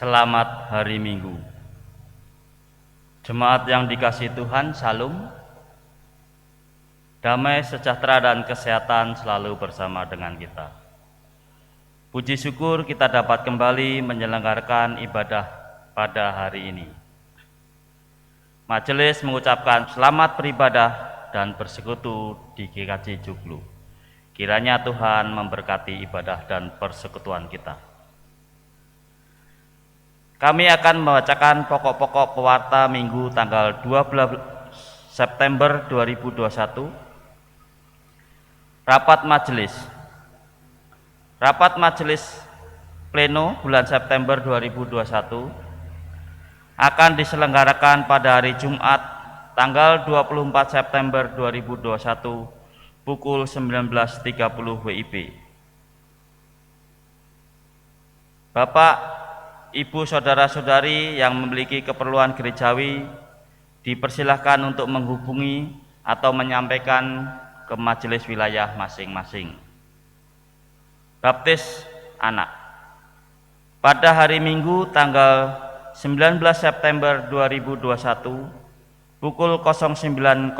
Selamat hari Minggu. Jemaat yang dikasihi Tuhan, Salam. Damai, sejahtera, dan kesehatan selalu bersama dengan kita. Puji syukur kita dapat kembali menyelenggarakan ibadah pada hari ini. Majelis mengucapkan selamat beribadah dan bersekutu di GKJ Joglo. Kiranya Tuhan memberkati ibadah dan persekutuan kita. Kami akan membacakan pokok-pokok pewarta Minggu tanggal 12 September 2021. Rapat Majelis Pleno bulan September 2021 akan diselenggarakan pada hari Jumat tanggal 24 September 2021 pukul 19.30 WIB. Bapak, Ibu, saudara-saudari yang memiliki keperluan gerejawi dipersilahkan untuk menghubungi atau menyampaikan ke majelis wilayah masing-masing. Baptis anak. Pada hari Minggu tanggal 19 September 2021 pukul 09.00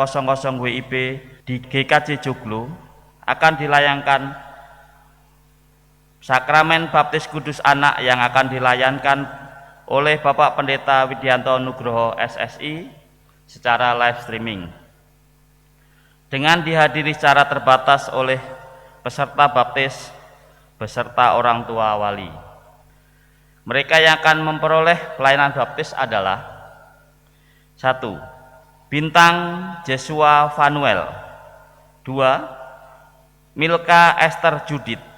WIB di GKJ Joglo akan dilayangkan Sakramen Baptis Kudus Anak yang akan dilayankan oleh Bapak Pendeta Widianto Nugroho SSI secara live streaming dengan dihadiri secara terbatas oleh peserta baptis beserta orang tua wali. Mereka yang akan memperoleh pelayanan baptis adalah 1. Bintang Jesua Vanuel. 2. Milka Esther Judith.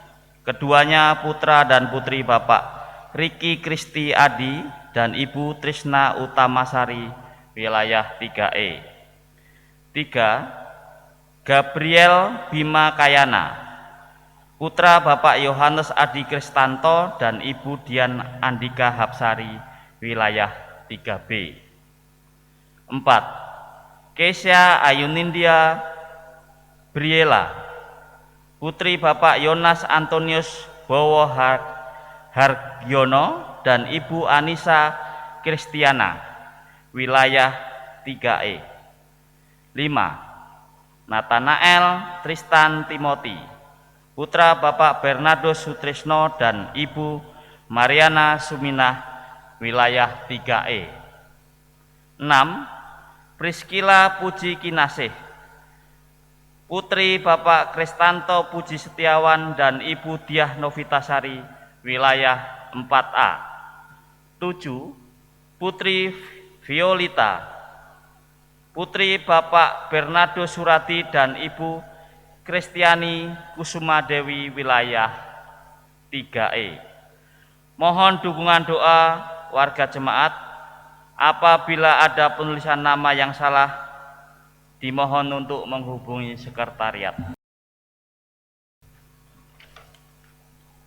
Keduanya putra dan putri Bapak Riki Kristi Adi dan Ibu Trisna Utamasari, wilayah 3E. 3. Gabriel Bima Kayana, putra Bapak Yohanes Adi Kristanto dan Ibu Dian Andika Hapsari, wilayah 3B. 4. Kesya Ayunindia Briela, putri Bapak Yonas Antonius Bowo Hargyono dan Ibu Anissa Kristiana, wilayah 3E. 5. Nathanael Tristan Timothy, putra Bapak Bernardo Sutrisno dan Ibu Mariana Suminah, wilayah 3E. 6. Priskila Puji Kinasih, putri Bapak Kristanto Puji Setiawan dan Ibu Diah Novitasari, wilayah 4A. 7. Putri Violita, putri Bapak Bernardo Surati dan Ibu Kristiani Kusuma Dewi, wilayah 3E. Mohon dukungan doa warga jemaat. Apabila ada penulisan nama yang salah, dimohon untuk menghubungi sekretariat.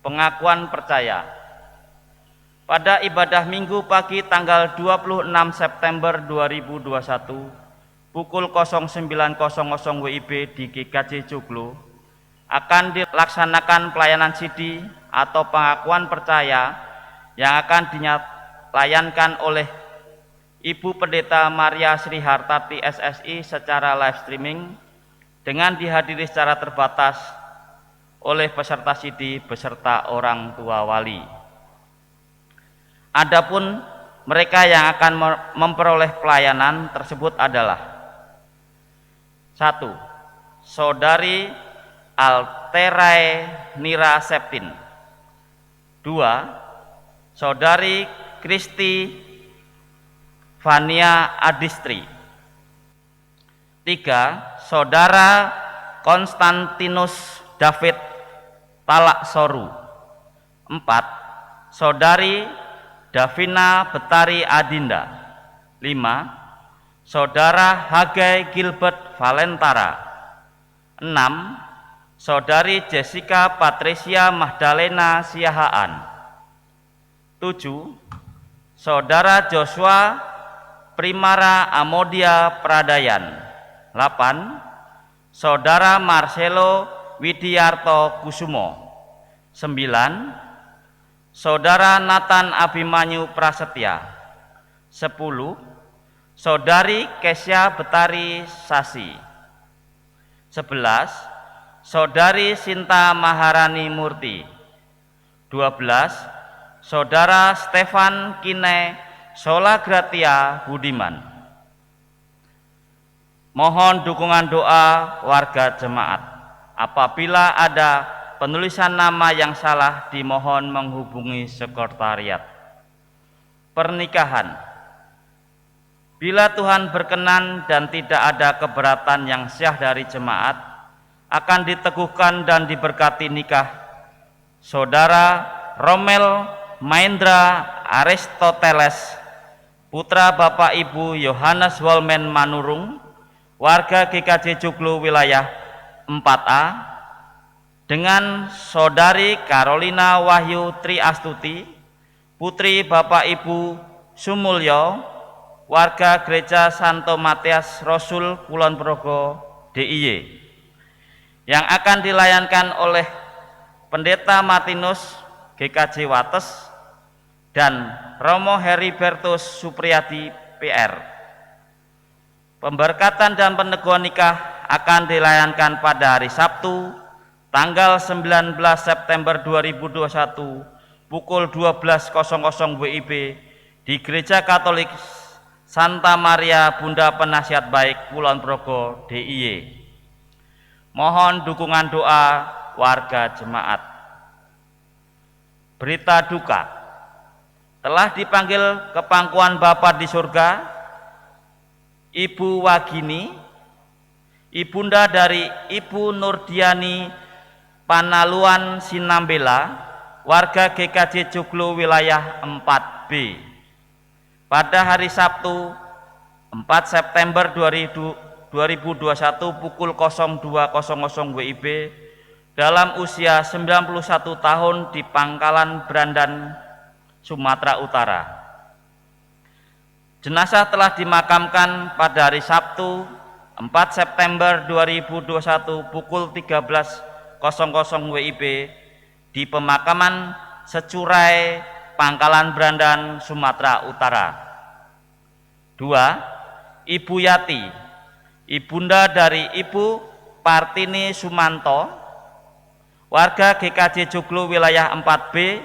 Pengakuan percaya. Pada ibadah Minggu pagi tanggal 26 September 2021 pukul 09.00 WIB di GKJ Joglo akan dilaksanakan pelayanan CD atau pengakuan percaya yang akan dilayankan oleh Ibu Pendeta Maria Sri Hartati SSI secara live streaming dengan dihadiri secara terbatas oleh peserta CD beserta orang tua wali. Adapun mereka yang akan memperoleh pelayanan tersebut adalah 1. Saudari Alterae Nira Septin. 2. Saudari Kristi Vania Adistri. 3. Saudara Konstantinus David Talaksoru. 4. Saudari Davina Betari Adinda. 5. Saudara Hagai Gilbert Valentara. 6. Saudari Jessica Patricia Magdalena Siahaan. 7. Saudara Joshua Primara Amodia Pradayan. 8. Saudara Marcelo Widiarto Kusumo. 9. Saudara Nathan Abimanyu Prasetya. 10. Saudari Kesya Betari Sasi. 11. Saudari Sinta Maharani Murti. 12. Saudara Stefan Kine Solagratia Budiman. Mohon dukungan doa warga jemaat. Apabila ada penulisan nama yang salah, dimohon menghubungi sekretariat. Pernikahan. Bila Tuhan berkenan dan tidak ada keberatan yang syah dari jemaat, akan diteguhkan dan diberkati nikah Saudara Romel Maindra Aristoteles, putra Bapak Ibu Yohanes Wolmen Manurung, warga GKJ Joglo wilayah 4A, dengan Saudari Carolina Wahyu Triastuti, putri Bapak Ibu Sumulyo, warga Gereja Santo Matias Rasul Kulon Progo DIY, yang akan dilayankan oleh Pendeta Martinus GKJ Wates dan Romo Heribertus Supriyadi PR. Pemberkatan dan peneguhan nikah akan dilayankan pada hari Sabtu tanggal 19 September 2021 pukul 12.00 WIB di Gereja Katolik Santa Maria Bunda Penasihat Baik Kulon Progo DIY. Mohon dukungan doa warga jemaat. Berita duka. Telah dipanggil ke pangkuan Bapa di surga Ibu Wagini, ibunda dari Ibu Nurdiani Panaluan Sinambela, warga GKJ Joglo wilayah 4B, pada hari Sabtu 4 September 2021 pukul 02.00 WIB dalam usia 91 tahun di Pangkalan Brandan, Sumatera Utara. Jenazah telah dimakamkan pada hari Sabtu 4 September 2021 pukul 13.00 WIB di pemakaman Securai, Pangkalan Brandan, Sumatera Utara. 2. Ibu Yati, ibunda dari Ibu Partini Sumanto, warga GKJ Joglo wilayah 4B,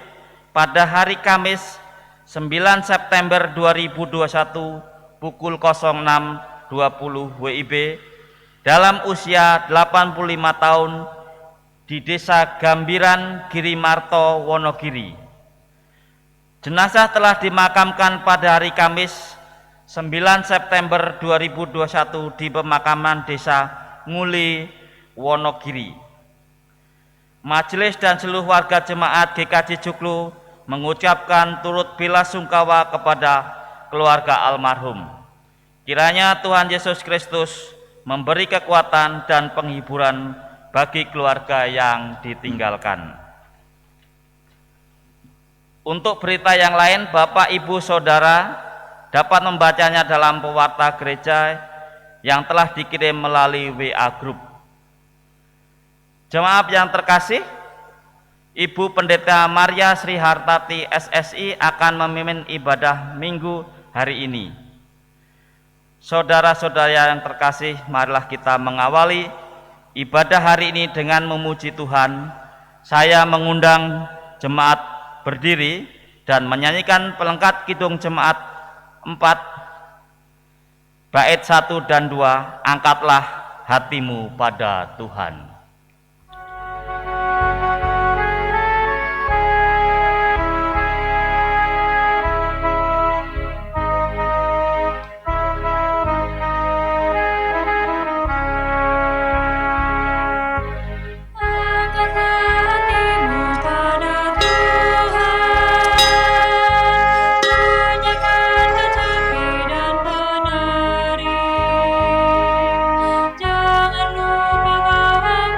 pada hari Kamis 9 September 2021 pukul 06.20 WIB dalam usia 85 tahun di Desa Gambiran, Girimarto, Wonogiri. Jenazah telah dimakamkan pada hari Kamis 9 September 2021 di pemakaman Desa Nguli, Wonogiri. Majelis dan seluruh warga jemaat GKJ Joglo mengucapkan turut belasungkawa kepada keluarga almarhum. Kiranya Tuhan Yesus Kristus memberi kekuatan dan penghiburan bagi keluarga yang ditinggalkan. Untuk berita yang lain, Bapak, Ibu, Saudara dapat membacanya dalam pewarta gereja yang telah dikirim melalui WA Group. Jemaat yang terkasih, Ibu Pendeta Maria Sri Hartati SSI akan memimpin ibadah Minggu hari ini. Saudara-saudara yang terkasih, marilah kita mengawali ibadah hari ini dengan memuji Tuhan. Saya mengundang jemaat berdiri dan menyanyikan pelengkap kidung jemaat 4, bait 1 dan 2, angkatlah hatimu pada Tuhan. Jangan lupa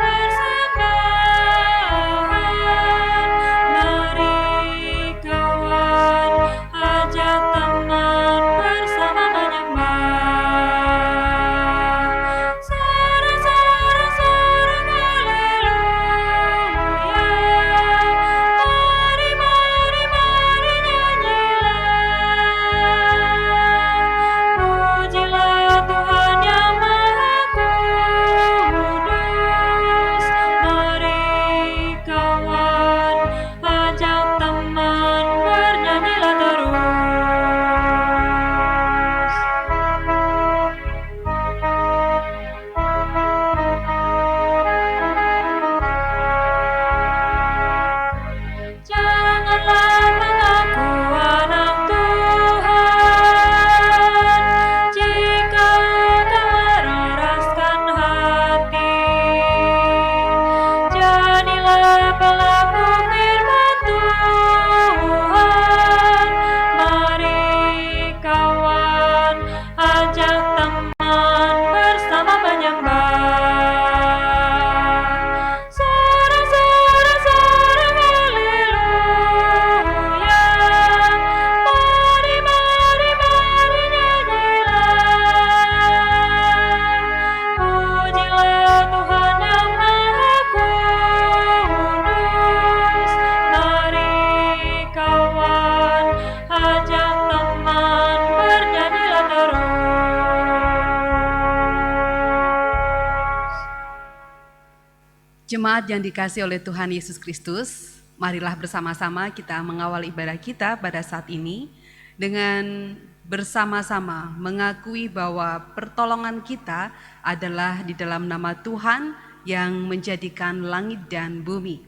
Jemaat yang dikasihi oleh Tuhan Yesus Kristus, marilah bersama-sama kita mengawal ibadah kita pada saat ini dengan bersama-sama mengakui bahwa pertolongan kita adalah di dalam nama Tuhan yang menjadikan langit dan bumi.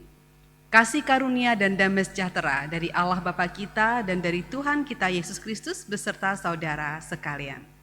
Kasih karunia dan damai sejahtera dari Allah Bapa kita dan dari Tuhan kita Yesus Kristus beserta saudara sekalian.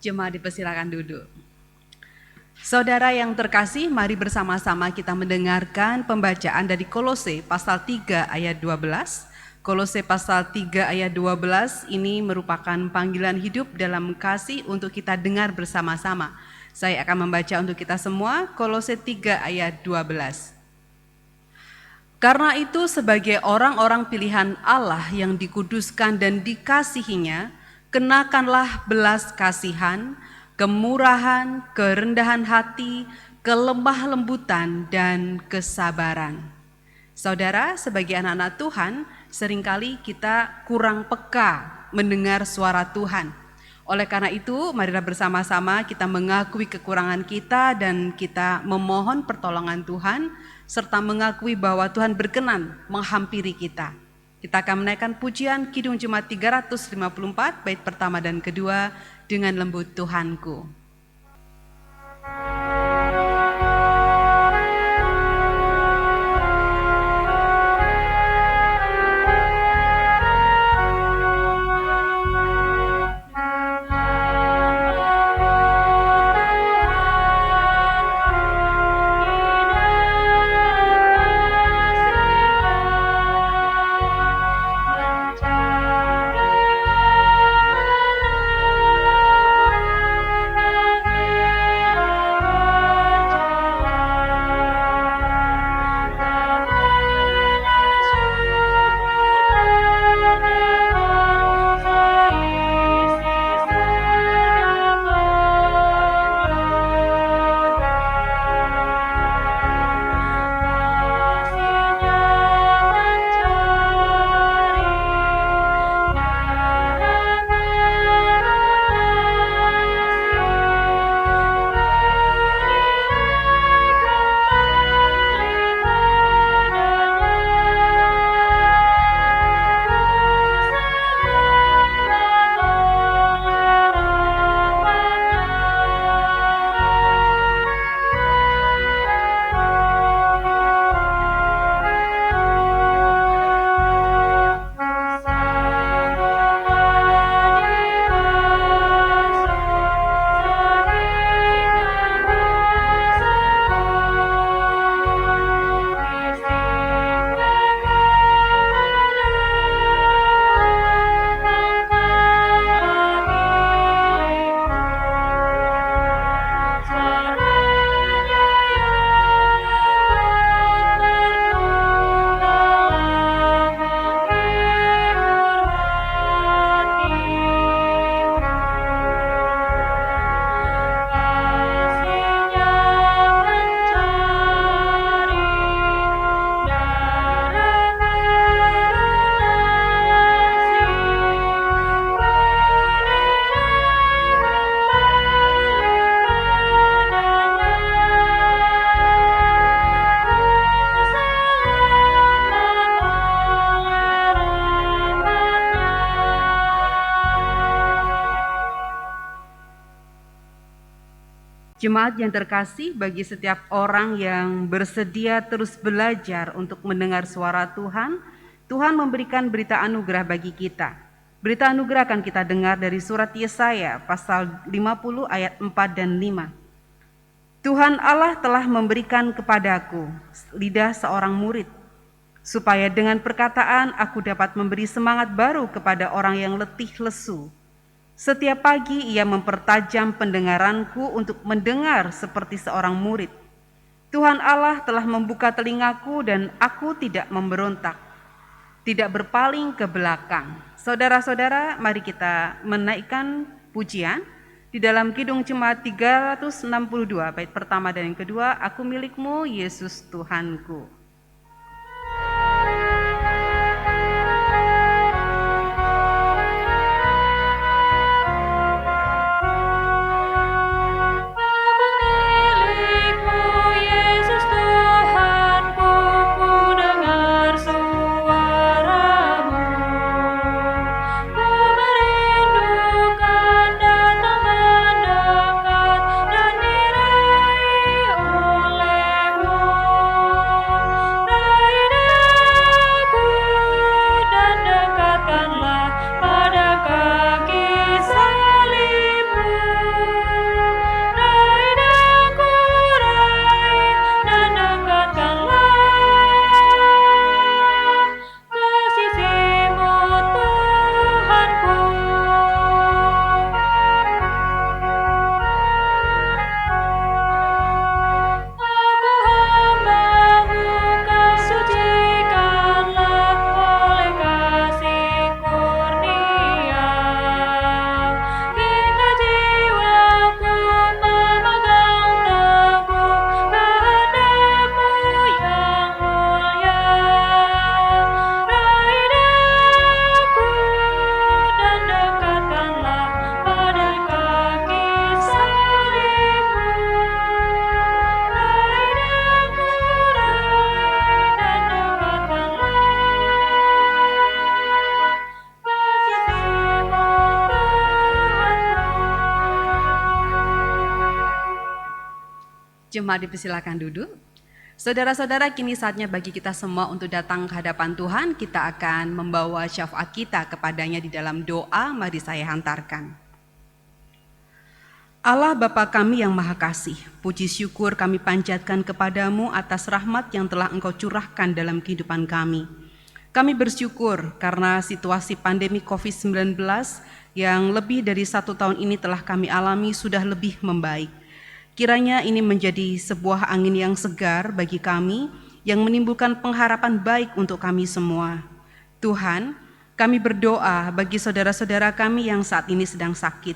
Jemaat dipersilakan duduk. Saudara yang terkasih, mari bersama-sama kita mendengarkan pembacaan dari Kolose pasal 3 ayat 12. Kolose pasal 3 ayat 12 ini merupakan panggilan hidup dalam kasih untuk kita dengar bersama-sama. Saya akan membaca untuk kita semua, Kolose 3 ayat 12. Karena itu sebagai orang-orang pilihan Allah yang dikuduskan dan dikasihinya, kenakanlah belas kasihan, kemurahan, kerendahan hati, kelemah lembutan, dan kesabaran. Saudara, sebagai anak-anak Tuhan, seringkali kita kurang peka mendengar suara Tuhan. Oleh karena itu, marilah bersama-sama kita mengakui kekurangan kita dan kita memohon pertolongan Tuhan, serta mengakui bahwa Tuhan berkenan menghampiri kita. Kita akan menaikkan pujian Kidung Jemaat 354 bait pertama dan kedua dengan lembut Tuhanku. Jemaat yang terkasih, bagi setiap orang yang bersedia terus belajar untuk mendengar suara Tuhan, Tuhan memberikan berita anugerah bagi kita. Berita anugerah akan kita dengar dari surat Yesaya pasal 50 ayat 4 dan 5. Tuhan Allah telah memberikan kepadaku lidah seorang murid, supaya dengan perkataan aku dapat memberi semangat baru kepada orang yang letih lesu. Setiap pagi ia mempertajam pendengaranku untuk mendengar seperti seorang murid. Tuhan Allah telah membuka telingaku dan aku tidak memberontak, tidak berpaling ke belakang. Saudara-saudara, mari kita menaikkan pujian di dalam Kidung Jemaat 362, bait pertama dan yang kedua, Aku milikmu Yesus Tuhanku. Jemaat dipersilakan duduk. Saudara-saudara, kini saatnya bagi kita semua untuk datang ke hadapan Tuhan. Kita akan membawa syafaat kita kepadanya di dalam doa. Mari saya hantarkan. Allah Bapa kami yang Maha Kasih, puji syukur kami panjatkan kepadamu atas rahmat yang telah Engkau curahkan dalam kehidupan kami. Kami bersyukur karena situasi pandemi COVID-19 yang lebih dari 1 tahun ini telah kami alami sudah lebih membaik. Kiranya ini menjadi sebuah angin yang segar bagi kami yang menimbulkan pengharapan baik untuk kami semua. Tuhan, kami berdoa bagi saudara-saudara kami yang saat ini sedang sakit,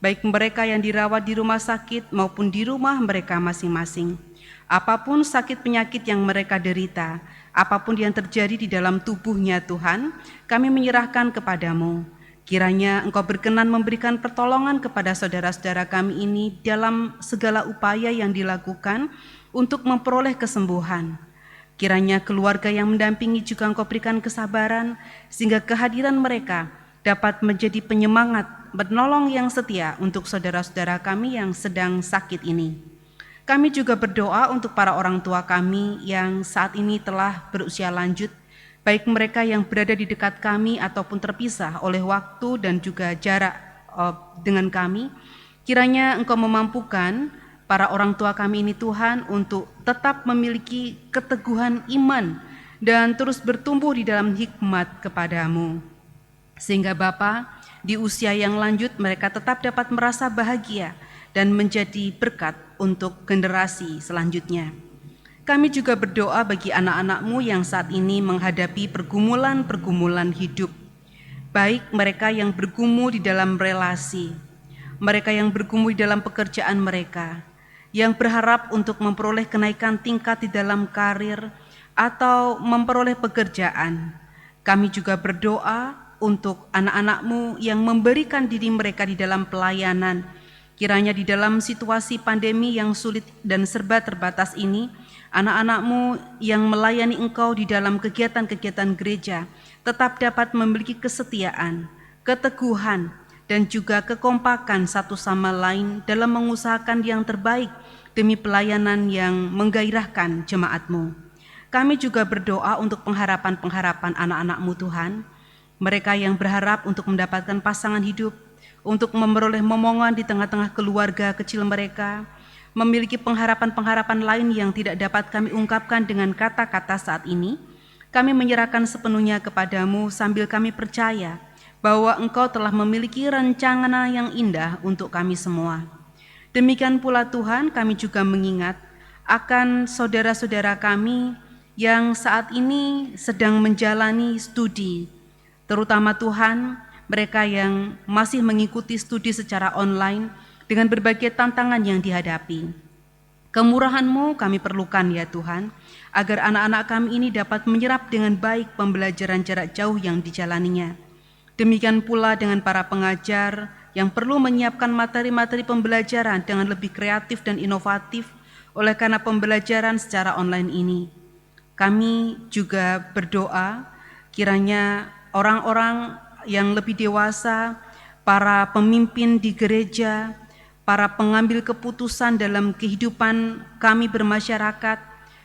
baik mereka yang dirawat di rumah sakit maupun di rumah mereka masing-masing. Apapun sakit penyakit yang mereka derita, apapun yang terjadi di dalam tubuhnya Tuhan, kami menyerahkan kepadamu. Kiranya Engkau berkenan memberikan pertolongan kepada saudara-saudara kami ini dalam segala upaya yang dilakukan untuk memperoleh kesembuhan. Kiranya keluarga yang mendampingi juga Engkau berikan kesabaran, sehingga kehadiran mereka dapat menjadi penyemangat, penolong yang setia untuk saudara-saudara kami yang sedang sakit ini. Kami juga berdoa untuk para orang tua kami yang saat ini telah berusia lanjut, baik mereka yang berada di dekat kami ataupun terpisah oleh waktu dan juga jarak dengan kami. Kiranya Engkau memampukan para orang tua kami ini Tuhan untuk tetap memiliki keteguhan iman dan terus bertumbuh di dalam hikmat kepadamu. Sehingga Bapa, di usia yang lanjut mereka tetap dapat merasa bahagia dan menjadi berkat untuk generasi selanjutnya. Kami juga berdoa bagi anak-anak-Mu yang saat ini menghadapi pergumulan-pergumulan hidup, baik mereka yang bergumul di dalam relasi, mereka yang bergumul di dalam pekerjaan mereka, yang berharap untuk memperoleh kenaikan tingkat di dalam karir atau memperoleh pekerjaan. Kami juga berdoa untuk anak-anak-Mu yang memberikan diri mereka di dalam pelayanan. Kiranya di dalam situasi pandemi yang sulit dan serba terbatas ini, anak-anak-Mu yang melayani Engkau di dalam kegiatan-kegiatan gereja tetap dapat memiliki kesetiaan, keteguhan, dan juga kekompakan satu sama lain dalam mengusahakan yang terbaik demi pelayanan yang menggairahkan jemaat-Mu. Kami juga berdoa untuk pengharapan-pengharapan anak-anak-Mu Tuhan, mereka yang berharap untuk mendapatkan pasangan hidup, untuk memperoleh momongan di tengah-tengah keluarga kecil mereka, memiliki pengharapan-pengharapan lain yang tidak dapat kami ungkapkan dengan kata-kata saat ini. Kami menyerahkan sepenuhnya kepadamu sambil kami percaya bahwa Engkau telah memiliki rencana yang indah untuk kami semua. Demikian pula Tuhan, kami juga mengingat akan saudara-saudara kami yang saat ini sedang menjalani studi, terutama Tuhan, mereka yang masih mengikuti studi secara online dengan berbagai tantangan yang dihadapi. Kemurahan-Mu kami perlukan ya Tuhan, agar anak-anak kami ini dapat menyerap dengan baik pembelajaran jarak jauh yang dijalaninya. Demikian pula dengan para pengajar yang perlu menyiapkan materi-materi pembelajaran dengan lebih kreatif dan inovatif oleh karena pembelajaran secara online ini. Kami juga berdoa kiranya orang-orang yang lebih dewasa, para pemimpin di gereja, para pengambil keputusan dalam kehidupan kami bermasyarakat,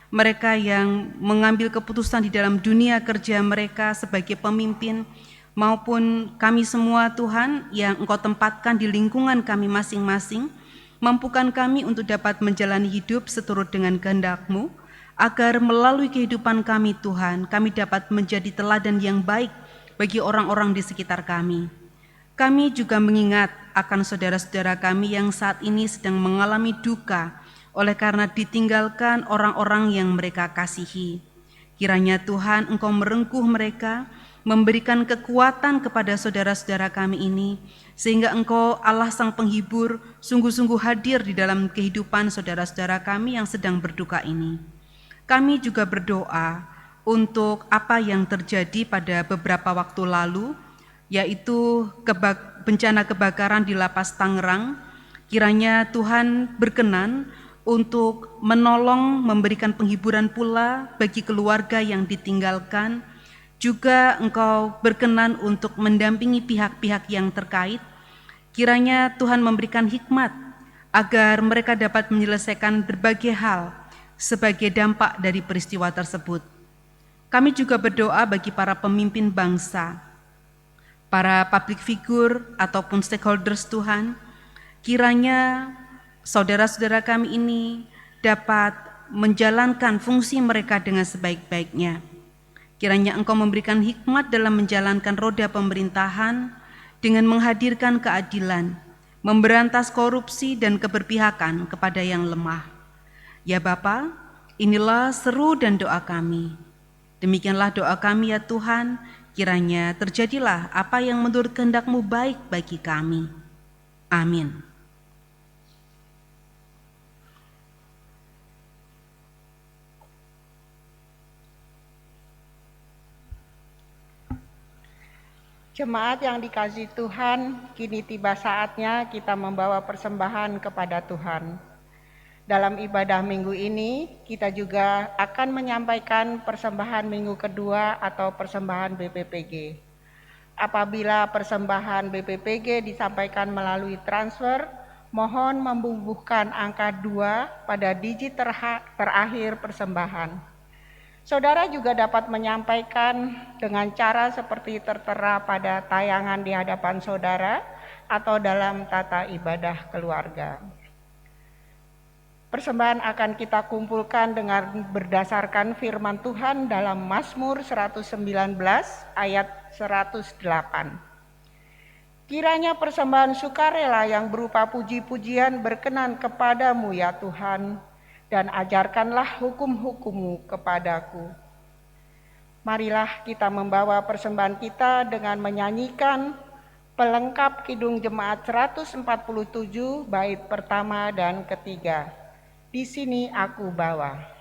mereka yang mengambil keputusan di dalam dunia kerja mereka sebagai pemimpin, maupun kami semua Tuhan yang Engkau tempatkan di lingkungan kami masing-masing, mampukan kami untuk dapat menjalani hidup seturut dengan kehendak-Mu, agar melalui kehidupan kami Tuhan, kami dapat menjadi teladan yang baik bagi orang-orang di sekitar kami. Kami juga mengingat akan saudara-saudara kami yang saat ini sedang mengalami duka oleh karena ditinggalkan orang-orang yang mereka kasihi. Kiranya Tuhan Engkau merengkuh mereka, memberikan kekuatan kepada saudara-saudara kami ini, sehingga Engkau Allah Sang Penghibur sungguh-sungguh hadir di dalam kehidupan saudara-saudara kami yang sedang berduka ini. Kami juga berdoa untuk apa yang terjadi pada beberapa waktu lalu, yaitu bencana kebakaran di Lapas Tangerang. Kiranya Tuhan berkenan untuk menolong, memberikan penghiburan pula bagi keluarga yang ditinggalkan. Juga Engkau berkenan untuk mendampingi pihak-pihak yang terkait. Kiranya Tuhan memberikan hikmat agar mereka dapat menyelesaikan berbagai hal sebagai dampak dari peristiwa tersebut. Kami juga berdoa bagi para pemimpin bangsa, para public figure ataupun stakeholders Tuhan, kiranya saudara-saudara kami ini dapat menjalankan fungsi mereka dengan sebaik-baiknya. Kiranya Engkau memberikan hikmat dalam menjalankan roda pemerintahan dengan menghadirkan keadilan, memberantas korupsi dan keberpihakan kepada yang lemah. Ya Bapa, inilah seru dan doa kami. Demikianlah doa kami ya Tuhan, kiranya terjadilah apa yang menurut kehendak-Mu baik bagi kami. Amin. Jemaat yang dikasihi Tuhan, kini tiba saatnya kita membawa persembahan kepada Tuhan. Dalam ibadah minggu ini, kita juga akan menyampaikan persembahan minggu kedua atau persembahan BPPG. Apabila persembahan BPPG disampaikan melalui transfer, mohon membubuhkan angka 2 pada digit terakhir persembahan. Saudara juga dapat menyampaikan dengan cara seperti tertera pada tayangan di hadapan saudara atau dalam tata ibadah keluarga. Persembahan akan kita kumpulkan dengan berdasarkan firman Tuhan dalam Mazmur 119 ayat 108. Kiranya persembahan sukarela yang berupa puji-pujian berkenan kepadamu ya Tuhan, dan ajarkanlah hukum-hukum-Mu kepadaku. Marilah kita membawa persembahan kita dengan menyanyikan pelengkap Kidung Jemaat 147 bait pertama dan ketiga. Di sini aku bawa.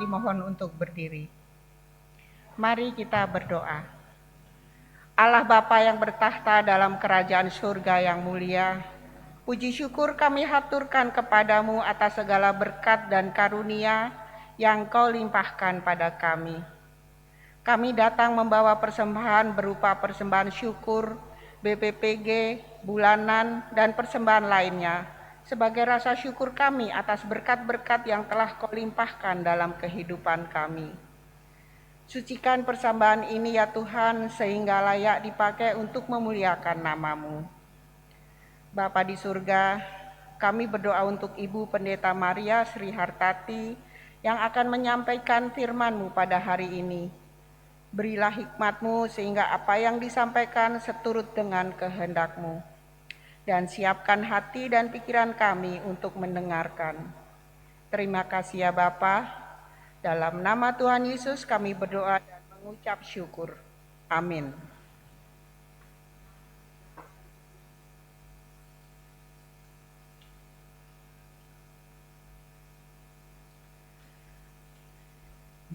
dimohon untuk berdiri. Mari kita berdoa. Allah Bapa yang bertahta dalam kerajaan surga yang mulia, puji syukur kami haturkan kepadamu atas segala berkat dan karunia yang Kau limpahkan pada kami. Kami datang membawa persembahan berupa persembahan syukur, BPPG, bulanan, dan persembahan lainnya sebagai rasa syukur kami atas berkat-berkat yang telah Kau limpahkan dalam kehidupan kami. Sucikan persembahan ini ya Tuhan, sehingga layak dipakai untuk memuliakan nama-Mu. Bapa di surga, kami berdoa untuk Ibu Pendeta Maria Sri Hartati yang akan menyampaikan firman-Mu pada hari ini. Berilah hikmat-Mu sehingga apa yang disampaikan seturut dengan kehendak-Mu. Dan siapkan hati dan pikiran kami untuk mendengarkan. Terima kasih ya Bapa. Dalam nama Tuhan Yesus kami berdoa dan mengucap syukur. Amin.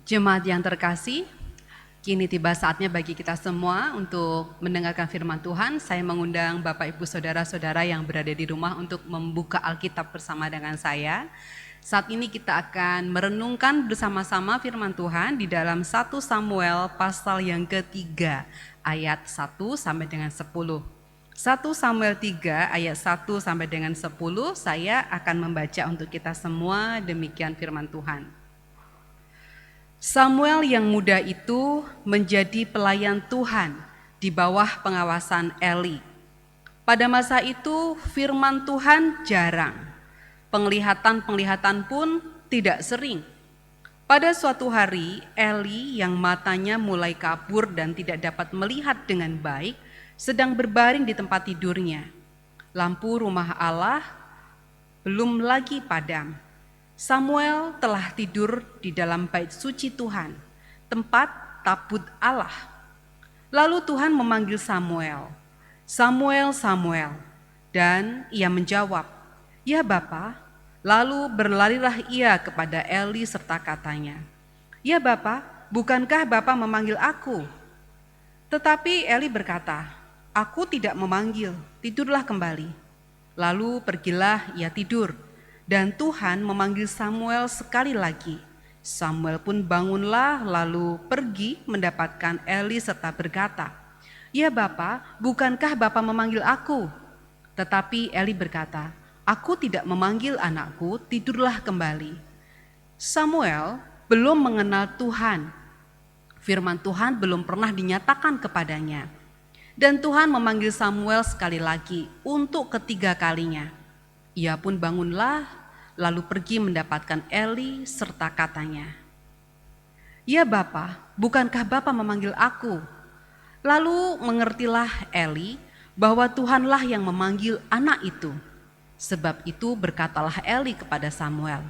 Jemaat yang terkasih, kini tiba saatnya bagi kita semua untuk mendengarkan firman Tuhan. Saya mengundang Bapak Ibu Saudara-saudara yang berada di rumah untuk membuka Alkitab bersama dengan saya. Saat ini kita akan merenungkan bersama-sama firman Tuhan di dalam 1 Samuel pasal yang ketiga ayat 1 sampai dengan 10. 1 Samuel 3 ayat 1 sampai dengan 10 saya akan membaca untuk kita semua, demikian firman Tuhan. Samuel yang muda itu menjadi pelayan Tuhan di bawah pengawasan Eli. Pada masa itu firman Tuhan jarang. Penglihatan-penglihatan pun tidak sering. Pada suatu hari, Eli yang matanya mulai kabur dan tidak dapat melihat dengan baik, sedang berbaring di tempat tidurnya. Lampu rumah Allah belum lagi padam. Samuel telah tidur di dalam bait suci Tuhan, tempat tabut Allah. Lalu Tuhan memanggil Samuel, "Samuel, Samuel." Dan ia menjawab, "Ya Bapa." Lalu berlarilah ia kepada Eli serta katanya, "Ya Bapa, bukankah Bapa memanggil aku?" Tetapi Eli berkata, "Aku tidak memanggil, tidurlah kembali." Lalu pergilah ia tidur, dan Tuhan memanggil Samuel sekali lagi. Samuel pun bangunlah lalu pergi mendapatkan Eli serta berkata, "Ya Bapa, bukankah Bapa memanggil aku?" Tetapi Eli berkata, "Aku tidak memanggil anakku, tidurlah kembali." Samuel belum mengenal Tuhan. Firman Tuhan belum pernah dinyatakan kepadanya. Dan Tuhan memanggil Samuel sekali lagi untuk ketiga kalinya. Ia pun bangunlah, lalu pergi mendapatkan Eli serta katanya, "Ya Bapa, bukankah Bapa memanggil aku?" Lalu mengertilah Eli bahwa Tuhanlah yang memanggil anak itu. Sebab itu berkatalah Eli kepada Samuel,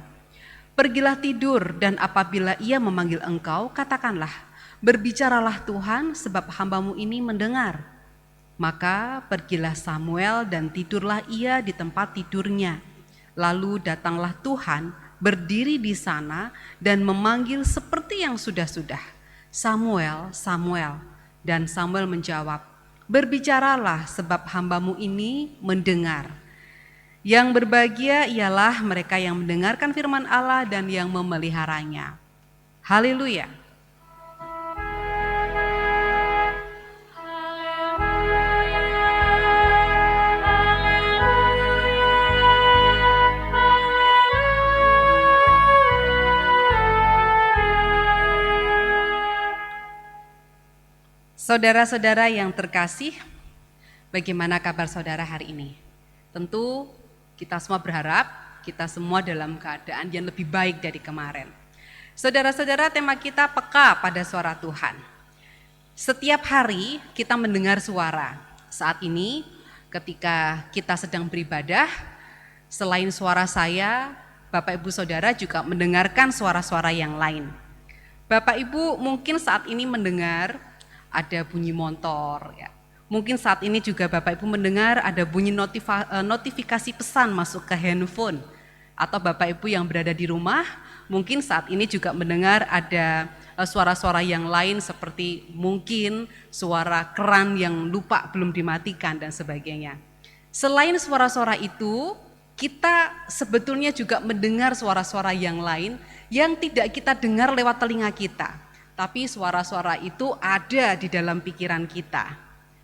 "Pergilah tidur, dan apabila ia memanggil engkau, katakanlah, 'Berbicaralah Tuhan, sebab hamba-Mu ini mendengar.'" Maka pergilah Samuel dan tidurlah ia di tempat tidurnya. Lalu datanglah Tuhan, berdiri di sana dan memanggil seperti yang sudah-sudah, "Samuel, Samuel." Dan Samuel menjawab, "Berbicaralah, sebab hamba-Mu ini mendengar." Yang berbahagia ialah mereka yang mendengarkan firman Allah dan yang memeliharanya. Haleluya. Saudara-saudara yang terkasih, bagaimana kabar saudara hari ini? Tentu kita semua berharap kita semua dalam keadaan yang lebih baik dari kemarin. Saudara-saudara, tema kita peka pada suara Tuhan. Setiap hari kita mendengar suara. Saat ini ketika kita sedang beribadah, selain suara saya, Bapak Ibu Saudara juga mendengarkan suara-suara yang lain. Bapak Ibu mungkin saat ini mendengar ada bunyi motor ya. Mungkin saat ini juga Bapak Ibu mendengar ada bunyi notifikasi pesan masuk ke handphone. Atau Bapak Ibu yang berada di rumah mungkin saat ini juga mendengar ada suara-suara yang lain seperti mungkin suara keran yang lupa belum dimatikan dan sebagainya. Selain suara-suara itu, kita sebetulnya juga mendengar suara-suara yang lain yang tidak kita dengar lewat telinga kita. Tapi suara-suara itu ada di dalam pikiran kita.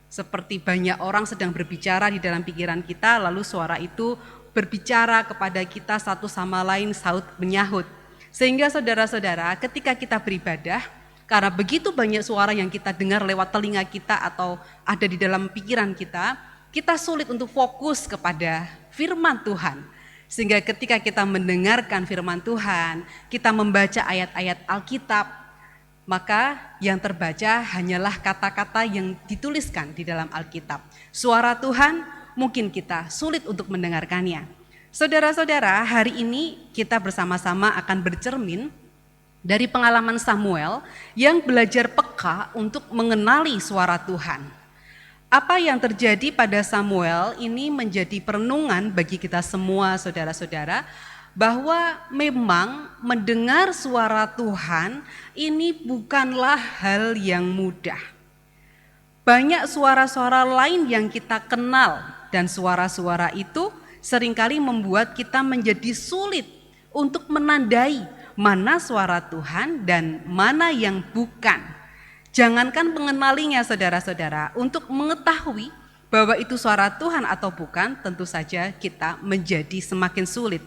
Seperti banyak orang sedang berbicara di dalam pikiran kita, lalu suara itu berbicara kepada kita satu sama lain, saut menyahut. Sehingga saudara-saudara, ketika kita beribadah, karena begitu banyak suara yang kita dengar lewat telinga kita atau ada di dalam pikiran kita sulit untuk fokus kepada firman Tuhan. Sehingga ketika kita mendengarkan firman Tuhan, kita membaca ayat-ayat Alkitab, maka yang terbaca hanyalah kata-kata yang dituliskan di dalam Alkitab. Suara Tuhan mungkin kita sulit untuk mendengarkannya. Saudara-saudara, hari ini kita bersama-sama akan bercermin dari pengalaman Samuel yang belajar peka untuk mengenali suara Tuhan. Apa yang terjadi pada Samuel ini menjadi perenungan bagi kita semua, saudara-saudara, bahwa memang mendengar suara Tuhan ini bukanlah hal yang mudah. Banyak suara-suara lain yang kita kenal dan suara-suara itu seringkali membuat kita menjadi sulit untuk menandai mana suara Tuhan dan mana yang bukan. Jangankan mengenalinya saudara-saudara, untuk mengetahui bahwa itu suara Tuhan atau bukan, tentu saja kita menjadi semakin sulit.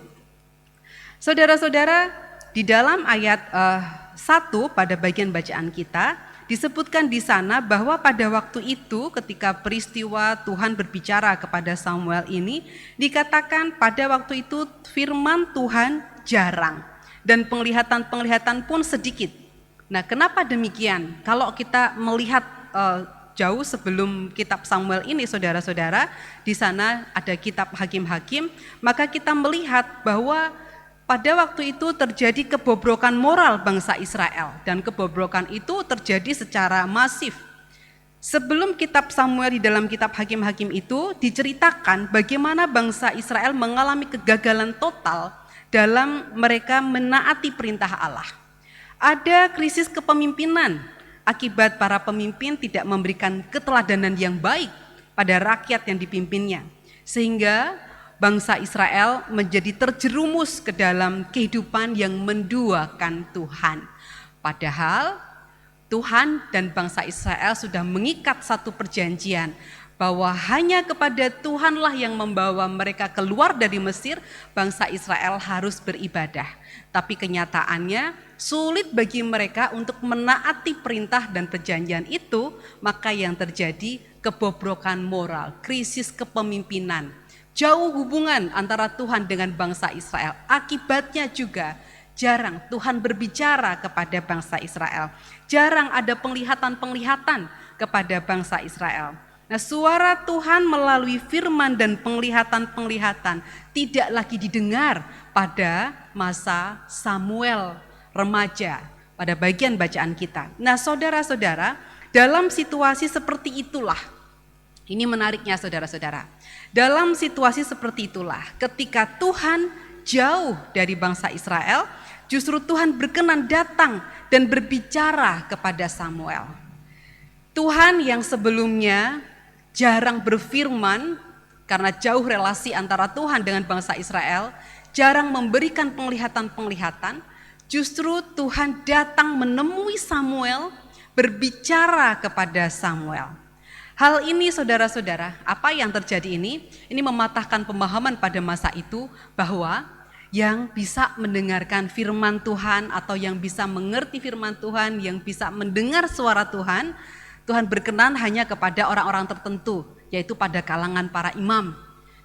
Saudara-saudara, di dalam ayat 1 pada bagian bacaan kita disebutkan di sana bahwa pada waktu itu ketika peristiwa Tuhan berbicara kepada Samuel ini, dikatakan pada waktu itu firman Tuhan jarang dan penglihatan-penglihatan pun sedikit. Nah, kenapa demikian? Kalau kita melihat jauh sebelum kitab Samuel ini, saudara-saudara, di sana ada kitab Hakim-Hakim, maka kita melihat bahwa pada waktu itu terjadi kebobrokan moral bangsa Israel, dan kebobrokan itu terjadi secara masif. Sebelum kitab Samuel di dalam kitab Hakim-Hakim itu diceritakan bagaimana bangsa Israel mengalami kegagalan total dalam mereka menaati perintah Allah. Ada krisis kepemimpinan akibat para pemimpin tidak memberikan keteladanan yang baik pada rakyat yang dipimpinnya, sehingga bangsa Israel menjadi terjerumus ke dalam kehidupan yang menduakan Tuhan. Padahal Tuhan dan bangsa Israel sudah mengikat satu perjanjian bahwa hanya kepada Tuhanlah yang membawa mereka keluar dari Mesir, bangsa Israel harus beribadah. Tapi kenyataannya sulit bagi mereka untuk menaati perintah dan perjanjian itu, maka yang terjadi kebobrokan moral, krisis kepemimpinan. Jauh hubungan antara Tuhan dengan bangsa Israel. Akibatnya juga jarang Tuhan berbicara kepada bangsa Israel. Jarang ada penglihatan-penglihatan kepada bangsa Israel. Nah, suara Tuhan melalui firman dan penglihatan-penglihatan tidak lagi didengar pada masa Samuel remaja, pada bagian bacaan kita. Nah, saudara-saudara, dalam situasi seperti itulah, ini menariknya saudara-saudara, dalam situasi seperti itulah ketika Tuhan jauh dari bangsa Israel, justru Tuhan berkenan datang dan berbicara kepada Samuel. Tuhan yang sebelumnya jarang berfirman karena jauh relasi antara Tuhan dengan bangsa Israel, jarang memberikan penglihatan-penglihatan, justru Tuhan datang menemui Samuel, berbicara kepada Samuel. Hal ini saudara-saudara, apa yang terjadi ini mematahkan pemahaman pada masa itu bahwa yang bisa mendengarkan firman Tuhan atau yang bisa mengerti firman Tuhan, yang bisa mendengar suara Tuhan, Tuhan berkenan hanya kepada orang-orang tertentu, yaitu pada kalangan para imam.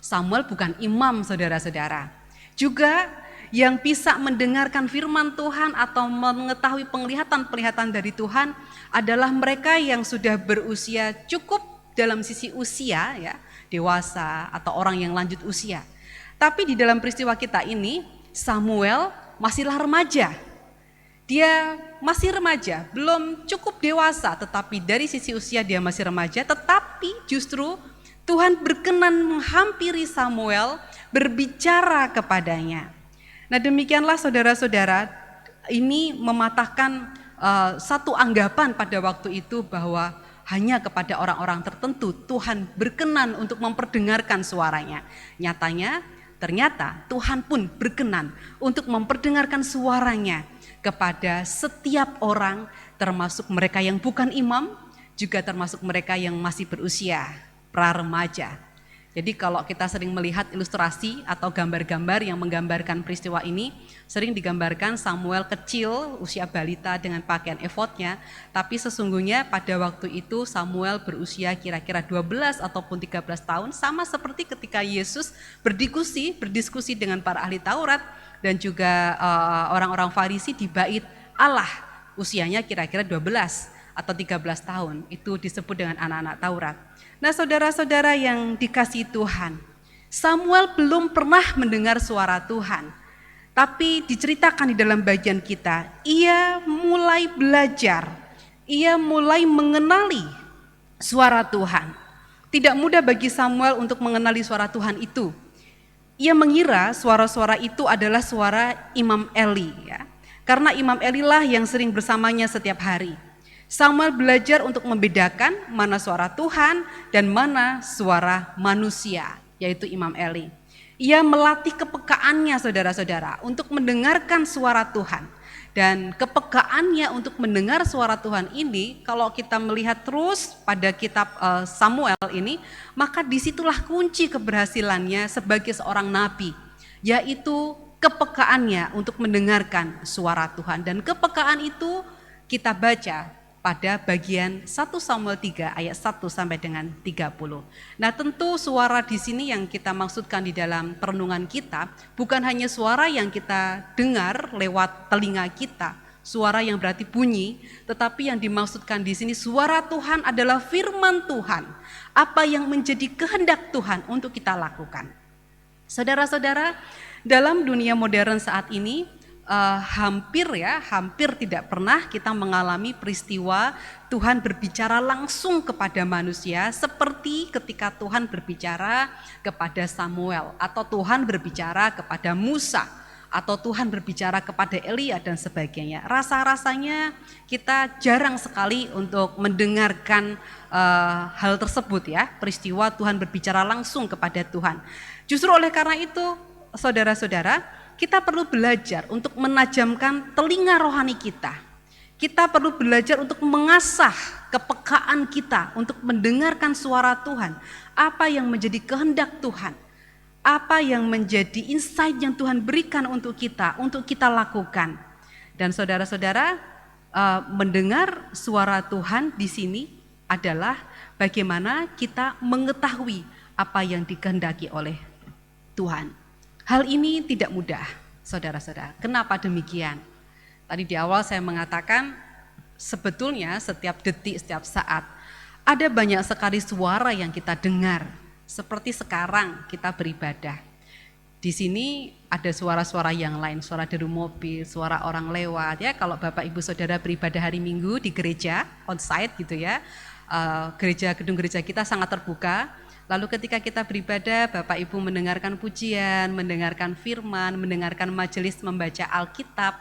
Samuel bukan imam saudara-saudara. Juga yang bisa mendengarkan firman Tuhan atau mengetahui penglihatan-penglihatan dari Tuhan adalah mereka yang sudah berusia cukup dalam sisi usia, ya, dewasa atau orang yang lanjut usia. Tapi di dalam peristiwa kita ini, Samuel masihlah remaja. Dia masih remaja, belum cukup dewasa, tetapi dari sisi usia dia masih remaja, tetapi justru Tuhan berkenan menghampiri Samuel, berbicara kepadanya. Nah, demikianlah saudara-saudara, ini mematahkan satu anggapan pada waktu itu bahwa hanya kepada orang-orang tertentu Tuhan berkenan untuk memperdengarkan suaranya. Nyatanya, ternyata Tuhan pun berkenan untuk memperdengarkan suaranya kepada setiap orang, termasuk mereka yang bukan imam, juga termasuk mereka yang masih berusia pra-remaja. Jadi kalau kita sering melihat ilustrasi atau gambar-gambar yang menggambarkan peristiwa ini, sering digambarkan Samuel kecil, usia balita dengan pakaian efodnya, tapi sesungguhnya pada waktu itu Samuel berusia kira-kira 12 ataupun 13 tahun, sama seperti ketika Yesus berdiskusi dengan para ahli Taurat dan juga orang-orang Farisi di bait Allah, usianya kira-kira 12 atau 13 tahun, itu disebut dengan anak-anak Taurat. Nah, saudara-saudara yang dikasihi Tuhan, Samuel belum pernah mendengar suara Tuhan, tapi diceritakan di dalam bagian kita, ia mulai belajar, ia mulai mengenali suara Tuhan. Tidak mudah bagi Samuel untuk mengenali suara Tuhan itu. Ia mengira suara-suara itu adalah suara Imam Eli, ya. Karena Imam Eli lah yang sering bersamanya setiap hari. Samuel belajar untuk membedakan mana suara Tuhan dan mana suara manusia, yaitu Imam Eli. Ia melatih kepekaannya, saudara-saudara, untuk mendengarkan suara Tuhan. Dan kepekaannya untuk mendengar suara Tuhan ini, kalau kita melihat terus pada kitab Samuel ini, maka disitulah kunci keberhasilannya sebagai seorang nabi, yaitu kepekaannya untuk mendengarkan suara Tuhan. Dan kepekaan itu kita baca pada bagian 1 Samuel 3 ayat 1 sampai dengan 30. Nah, tentu suara di sini yang kita maksudkan di dalam perenungan kita bukan hanya suara yang kita dengar lewat telinga kita, suara yang berarti bunyi, tetapi yang dimaksudkan di sini suara Tuhan adalah firman Tuhan, apa yang menjadi kehendak Tuhan untuk kita lakukan. Saudara-saudara, dalam dunia modern saat ini hampir tidak pernah kita mengalami peristiwa Tuhan berbicara langsung kepada manusia seperti ketika Tuhan berbicara kepada Samuel, atau Tuhan berbicara kepada Musa, atau Tuhan berbicara kepada Elia dan sebagainya. Rasa-rasanya kita jarang sekali untuk mendengarkan hal tersebut, ya, peristiwa Tuhan berbicara langsung kepada Tuhan. Justru oleh karena itu, saudara-saudara, kita perlu belajar untuk menajamkan telinga rohani kita. Kita perlu belajar untuk mengasah kepekaan kita untuk mendengarkan suara Tuhan. Apa yang menjadi kehendak Tuhan, apa yang menjadi insight yang Tuhan berikan untuk kita lakukan. Dan saudara-saudara, mendengar suara Tuhan di sini adalah bagaimana kita mengetahui apa yang dikehendaki oleh Tuhan. Hal ini tidak mudah, saudara-saudara. Kenapa demikian? Tadi di awal saya mengatakan sebetulnya setiap detik, setiap saat ada banyak sekali suara yang kita dengar. Seperti sekarang kita beribadah. Di sini ada suara-suara yang lain, suara dari mobil, suara orang lewat, ya. Kalau Bapak Ibu Saudara beribadah hari Minggu di gereja, on-site gitu ya, gedung gereja kita sangat terbuka. Lalu ketika kita beribadah, Bapak Ibu mendengarkan pujian, mendengarkan firman, mendengarkan majelis membaca Alkitab.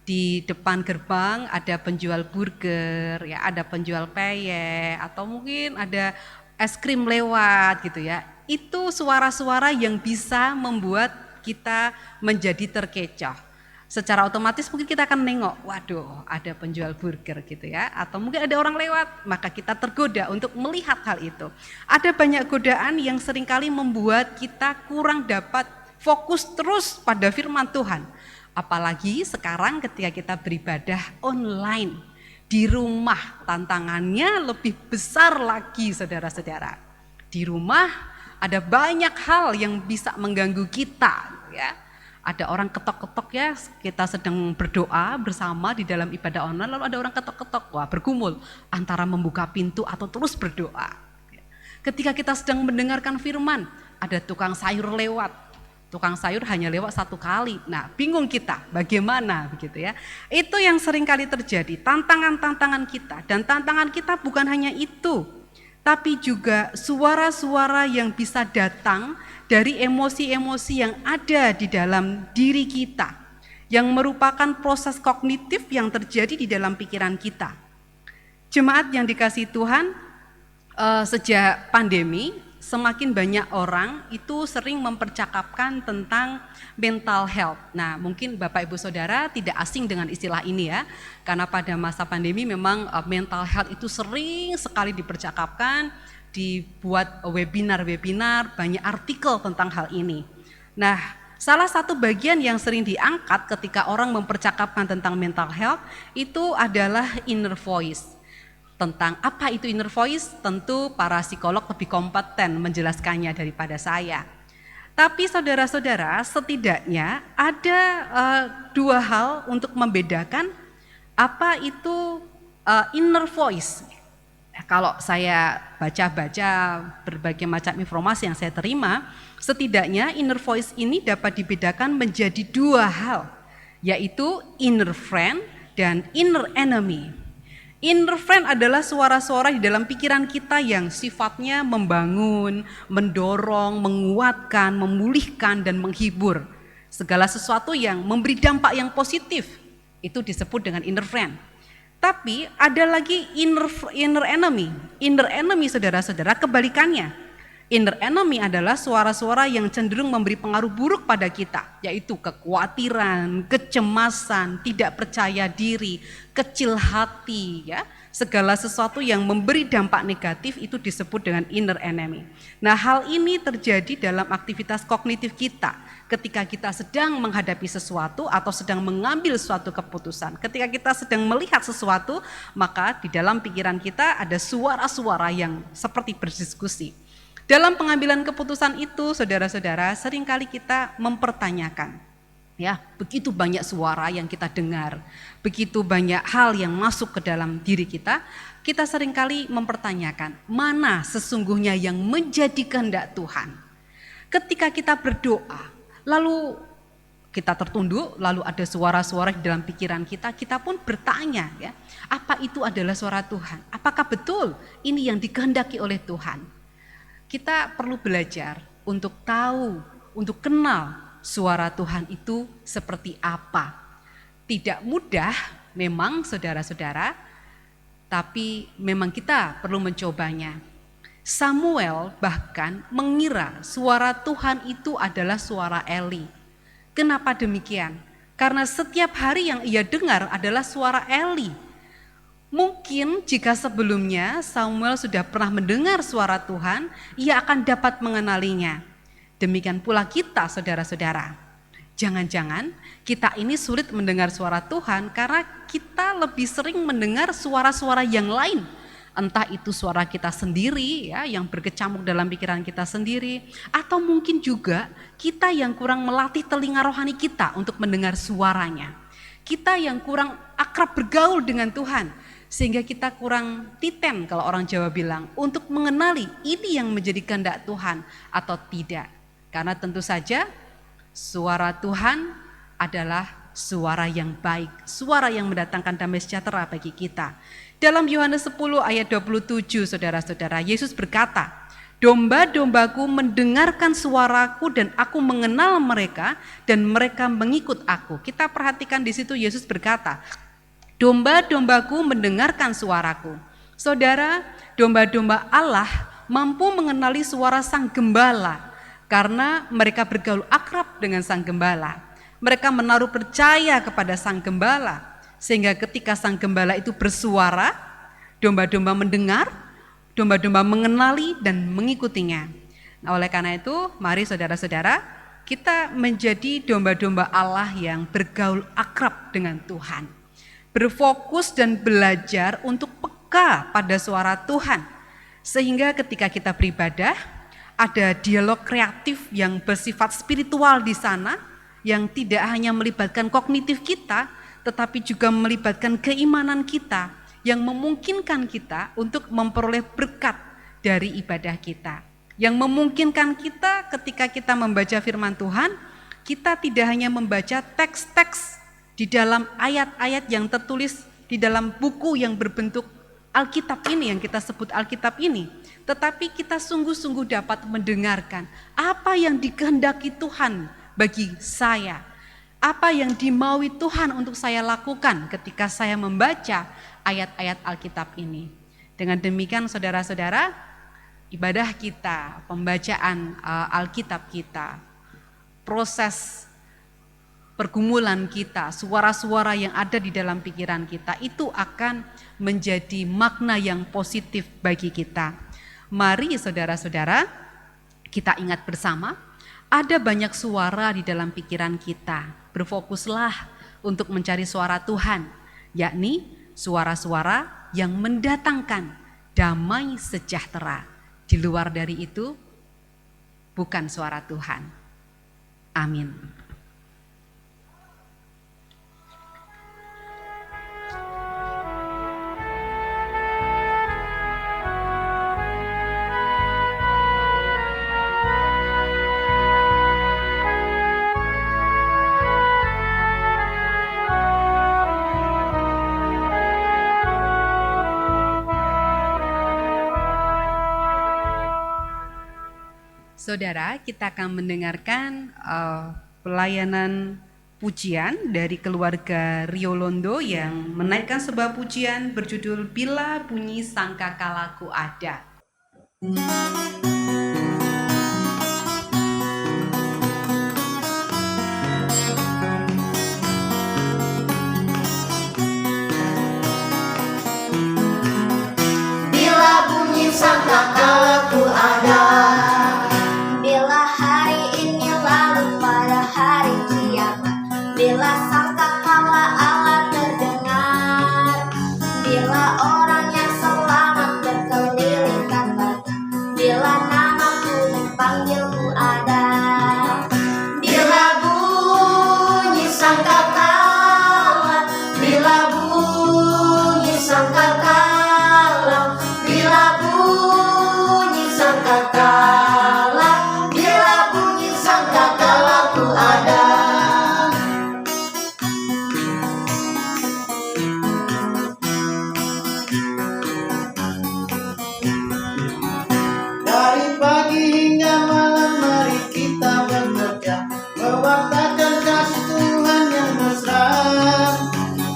Di depan gerbang ada penjual burger, ya, ada penjual peyek, atau mungkin ada es krim lewat gitu ya. Itu suara-suara yang bisa membuat kita menjadi terkecoh. Secara otomatis mungkin kita akan nengok, waduh ada penjual burger gitu ya, atau mungkin ada orang lewat, maka kita tergoda untuk melihat hal itu. Ada banyak godaan yang seringkali membuat kita kurang dapat fokus terus pada firman Tuhan. Apalagi sekarang ketika kita beribadah online, di rumah tantangannya lebih besar lagi, saudara-saudara. Di rumah ada banyak hal yang bisa mengganggu kita, ya. Ada orang ketok-ketok, ya, kita sedang berdoa bersama di dalam ibadah online, lalu ada orang ketok-ketok, wah bergumul antara membuka pintu atau terus berdoa. Ketika kita sedang mendengarkan firman, ada tukang sayur lewat, tukang sayur hanya lewat satu kali, nah bingung kita bagaimana begitu ya. Itu yang sering kali terjadi, tantangan-tantangan kita, dan tantangan kita bukan hanya itu, tapi juga suara-suara yang bisa datang dari emosi-emosi yang ada di dalam diri kita, yang merupakan proses kognitif yang terjadi di dalam pikiran kita. Jemaat yang dikasihi Tuhan, sejak pandemi semakin banyak orang itu sering mempercakapkan tentang mental health. Nah, mungkin Bapak Ibu Saudara tidak asing dengan istilah ini ya, karena pada masa pandemi memang mental health itu sering sekali dipercakapkan, dibuat webinar-webinar, banyak artikel tentang hal ini. Nah, salah satu bagian yang sering diangkat ketika orang mempercakapkan tentang mental health itu adalah inner voice. Tentang apa itu inner voice, tentu para psikolog lebih kompeten menjelaskannya daripada saya. Tapi saudara-saudara, setidaknya ada dua hal untuk membedakan apa itu inner voice. Kalau saya baca-baca berbagai macam informasi yang saya terima, setidaknya inner voice ini dapat dibedakan menjadi dua hal, yaitu inner friend dan inner enemy. Inner friend adalah suara-suara di dalam pikiran kita yang sifatnya membangun, mendorong, menguatkan, memulihkan, dan menghibur. Segala sesuatu yang memberi dampak yang positif, itu disebut dengan inner friend. Tapi ada lagi inner enemy. Inner enemy saudara-saudara kebalikannya. Inner enemy adalah suara-suara yang cenderung memberi pengaruh buruk pada kita, yaitu kekhawatiran, kecemasan, tidak percaya diri, kecil hati, ya. Segala sesuatu yang memberi dampak negatif itu disebut dengan inner enemy. Nah, hal ini terjadi dalam aktivitas kognitif kita ketika kita sedang menghadapi sesuatu atau sedang mengambil suatu keputusan. Ketika kita sedang melihat sesuatu, maka di dalam pikiran kita ada suara-suara yang seperti berdiskusi. Dalam pengambilan keputusan itu, saudara-saudara, seringkali kita mempertanyakan, ya, begitu banyak suara yang kita dengar, begitu banyak hal yang masuk ke dalam diri kita seringkali mempertanyakan, mana sesungguhnya yang menjadi kehendak Tuhan. Ketika kita berdoa, lalu kita tertunduk, lalu ada suara-suara di dalam pikiran kita pun bertanya, ya, apa itu adalah suara Tuhan? Apakah betul ini yang dikehendaki oleh Tuhan? Kita perlu belajar untuk tahu, untuk kenal suara Tuhan itu seperti apa. Tidak mudah memang saudara-saudara, tapi memang kita perlu mencobanya. Samuel bahkan mengira suara Tuhan itu adalah suara Eli. Kenapa demikian? Karena setiap hari yang ia dengar adalah suara Eli. Mungkin jika sebelumnya Samuel sudah pernah mendengar suara Tuhan, ia akan dapat mengenalinya. Demikian pula kita, saudara-saudara. Jangan-jangan kita ini sulit mendengar suara Tuhan karena kita lebih sering mendengar suara-suara yang lain. Entah itu suara kita sendiri, ya, yang berkecamuk dalam pikiran kita sendiri, atau mungkin juga kita yang kurang melatih telinga rohani kita untuk mendengar suaranya. Kita yang kurang akrab bergaul dengan Tuhan, sehingga kita kurang titen kalau orang Jawa bilang untuk mengenali ini yang menjadi kehendak Tuhan atau tidak. Karena tentu saja suara Tuhan adalah suara yang baik, suara yang mendatangkan damai sejahtera bagi kita. Dalam Yohanes 10 ayat 27, saudara-saudara, Yesus berkata, domba-dombaku mendengarkan suaraku dan aku mengenal mereka dan mereka mengikut aku. Kita perhatikan di situ Yesus berkata, domba-dombaku mendengarkan suaraku. Saudara, domba-domba Allah mampu mengenali suara sang gembala karena mereka bergaul akrab dengan sang gembala. Mereka menaruh percaya kepada sang gembala sehingga ketika sang gembala itu bersuara, domba-domba mendengar, domba-domba mengenali dan mengikutinya. Nah, oleh karena itu, mari saudara-saudara, kita menjadi domba-domba Allah yang bergaul akrab dengan Tuhan. Berfokus dan belajar untuk peka pada suara Tuhan. Sehingga ketika kita beribadah, ada dialog kreatif yang bersifat spiritual di sana, yang tidak hanya melibatkan kognitif kita, tetapi juga melibatkan keimanan kita, yang memungkinkan kita untuk memperoleh berkat dari ibadah kita. Yang memungkinkan kita ketika kita membaca firman Tuhan, kita tidak hanya membaca teks-teks di dalam ayat-ayat yang tertulis di dalam buku yang berbentuk Alkitab ini, yang kita sebut Alkitab ini, tetapi kita sungguh-sungguh dapat mendengarkan apa yang dikehendaki Tuhan bagi saya, Apa yang dimaui Tuhan untuk saya lakukan ketika saya membaca ayat-ayat Alkitab ini. Dengan demikian saudara-saudara, ibadah kita, pembacaan Alkitab kita, proses pergumulan kita, suara-suara yang ada di dalam pikiran kita, itu akan menjadi makna yang positif bagi kita. Mari saudara-saudara, kita ingat bersama, ada banyak suara di dalam pikiran kita. Berfokuslah untuk mencari suara Tuhan, yakni suara-suara yang mendatangkan damai sejahtera. Di luar dari itu, bukan suara Tuhan. Amin. Saudara, kita akan mendengarkan pelayanan pujian dari keluarga Rio Londo yang menaikkan sebuah pujian berjudul Bila Bunyi Sangkakalaku Ada. Bila bunyi sangkakalaku ada, bila hari ini lalu pada hari kiamat, bila sangkakala Allah terdengar, bila orang yang selamat berkeliling kata, bila namaku dipanggilku ada. Bila bunyi sangkakala, bila bunyi sangkakala, bila bunyi sangkakala, bila bunyi sangkakalaku ada. Dari pagi hingga malam mari kita bekerja, mewartakan kasih Tuhan yang mesra.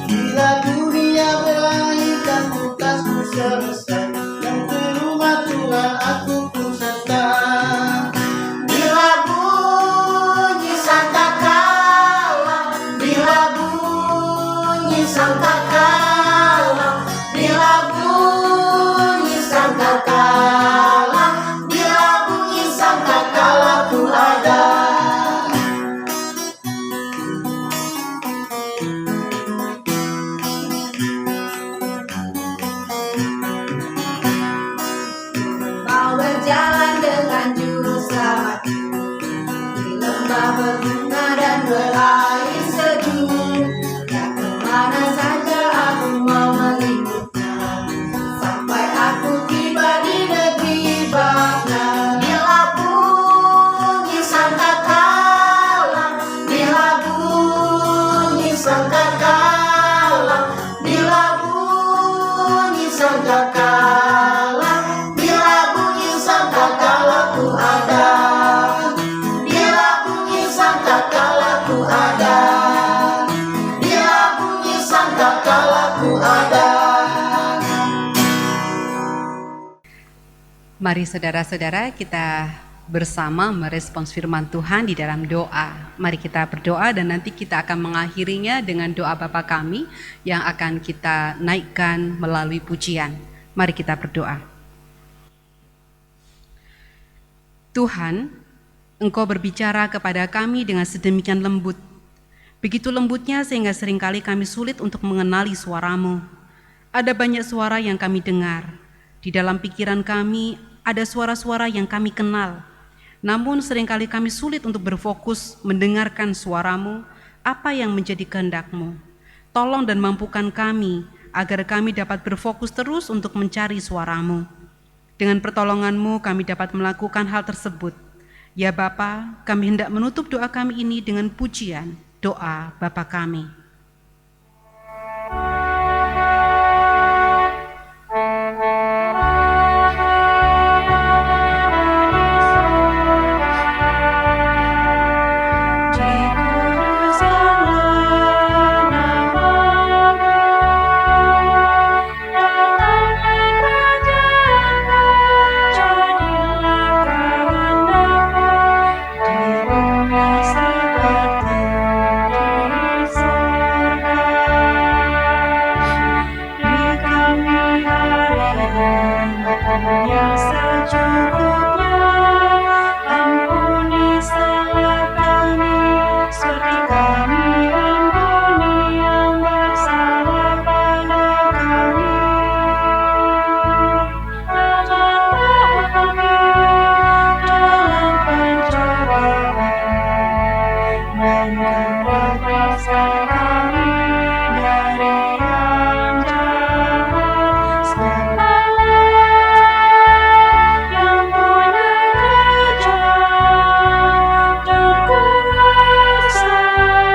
Bila dunia berakhir dan tugasku selesai, dan ke rumah Tuhan aku pun serta. Bila bunyi sangkakala, bila bunyi sangkakala, bila bunyi sangkakala, bila bunyi sangkakalaku ada. Mau berjalan dengan juru selamat di lembah berbunga dan berair sejuk, ya kemana saja aku mau mengikutnya, sampai aku tiba di negeri Bapa. Bila bunyi sangkakala, bila bunyi sangkakala, bila bunyi sangkakala, bila bunyi sangkakalaku ada. Bila bunyi sangkakalaku ada. Bila bunyi sangkakalaku ada. Mari saudara-saudara, kita bersama merespons firman Tuhan di dalam doa. Mari kita berdoa dan nanti kita akan mengakhirinya dengan doa Bapa kami yang akan kita naikkan melalui pujian. Mari kita berdoa. Tuhan, Engkau berbicara kepada kami dengan sedemikian lembut. Begitu lembutnya sehingga seringkali kami sulit untuk mengenali suara-Mu. Ada banyak suara yang kami dengar. Di dalam pikiran kami ada suara-suara yang kami kenal. Namun seringkali kami sulit untuk berfokus mendengarkan suara-Mu, apa yang menjadi kehendak-Mu. Tolong dan mampukan kami agar kami dapat berfokus terus untuk mencari suara-Mu. Dengan pertolongan-Mu kami dapat melakukan hal tersebut. Ya Bapa, kami hendak menutup doa kami ini dengan pujian, doa Bapa kami. Di kudus yang membebaskan kami dari yang jahat. Sebab Allah yang punya kerajaan dan kuasa dan kemuliaan sampai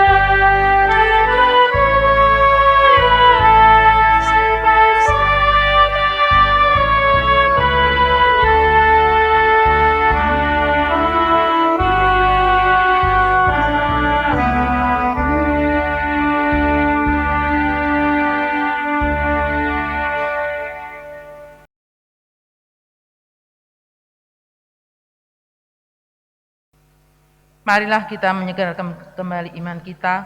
Marilah kita menyegarkan kembali iman kita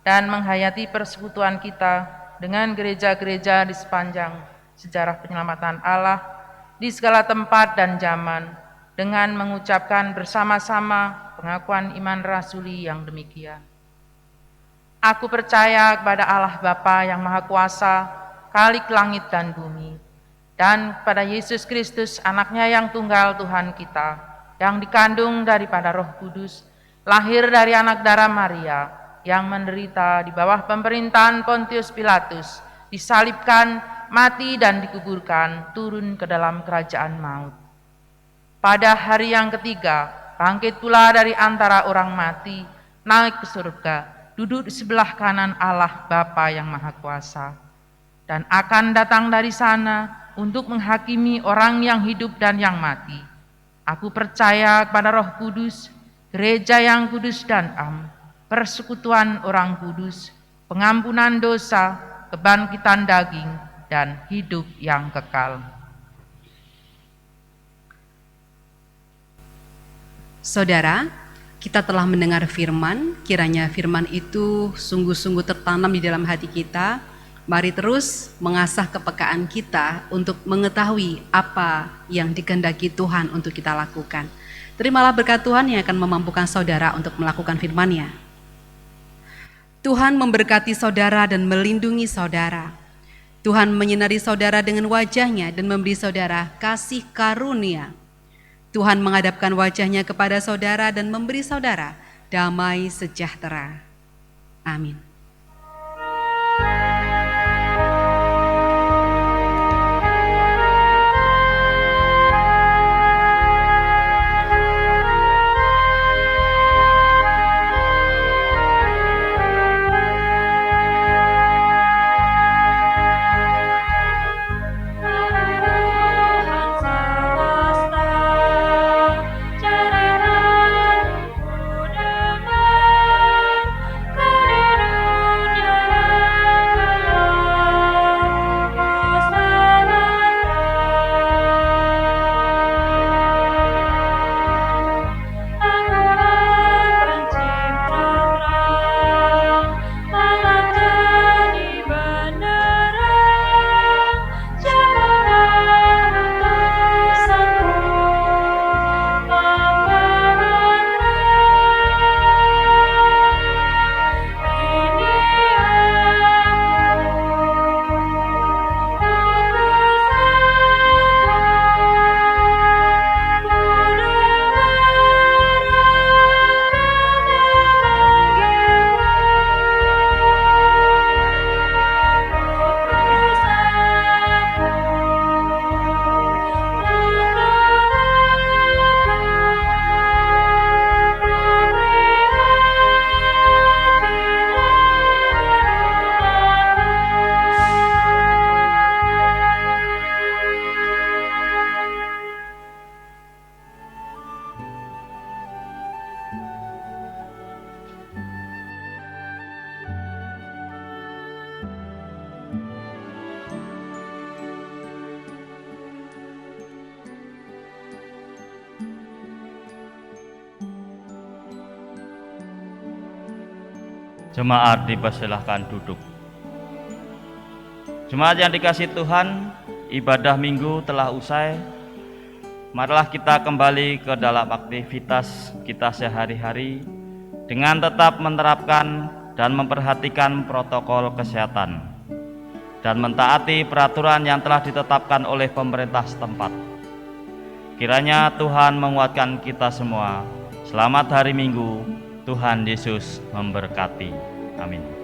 dan menghayati persekutuan kita dengan gereja-gereja di sepanjang sejarah penyelamatan Allah di segala tempat dan zaman dengan mengucapkan bersama-sama pengakuan iman rasuli yang demikian. Aku percaya kepada Allah Bapa yang Maha Kuasa, Khalik langit dan bumi, dan kepada Yesus Kristus, anaknya yang tunggal Tuhan kita, yang dikandung daripada Roh Kudus, lahir dari anak darah Maria, yang menderita di bawah pemerintahan Pontius Pilatus, disalibkan, mati dan dikuburkan, turun ke dalam kerajaan maut. Pada hari yang ketiga, bangkit pula dari antara orang mati, naik ke surga, duduk di sebelah kanan Allah Bapa yang Maha Kuasa, dan akan datang dari sana untuk menghakimi orang yang hidup dan yang mati. Aku percaya kepada Roh Kudus, gereja yang kudus dan am, persekutuan orang kudus, pengampunan dosa, kebangkitan daging, dan hidup yang kekal. Saudara, kita telah mendengar firman, kiranya firman itu sungguh-sungguh tertanam di dalam hati kita. Mari terus mengasah kepekaan kita untuk mengetahui apa yang dikehendaki Tuhan untuk kita lakukan. Terimalah berkat Tuhan yang akan memampukan saudara untuk melakukan firman-Nya. Tuhan memberkati saudara dan melindungi saudara. Tuhan menyinari saudara dengan wajah-Nya dan memberi saudara kasih karunia. Tuhan menghadapkan wajah-Nya kepada saudara dan memberi saudara damai sejahtera. Amin. Jemaat dipersilahkan duduk. Jemaat yang dikasihi Tuhan, ibadah minggu telah usai. Marilah kita kembali ke dalam aktivitas kita sehari-hari dengan tetap menerapkan dan memperhatikan protokol kesehatan dan mentaati peraturan yang telah ditetapkan oleh pemerintah setempat. Kiranya Tuhan menguatkan kita semua. Selamat hari Minggu. Tuhan Yesus memberkati. Amin.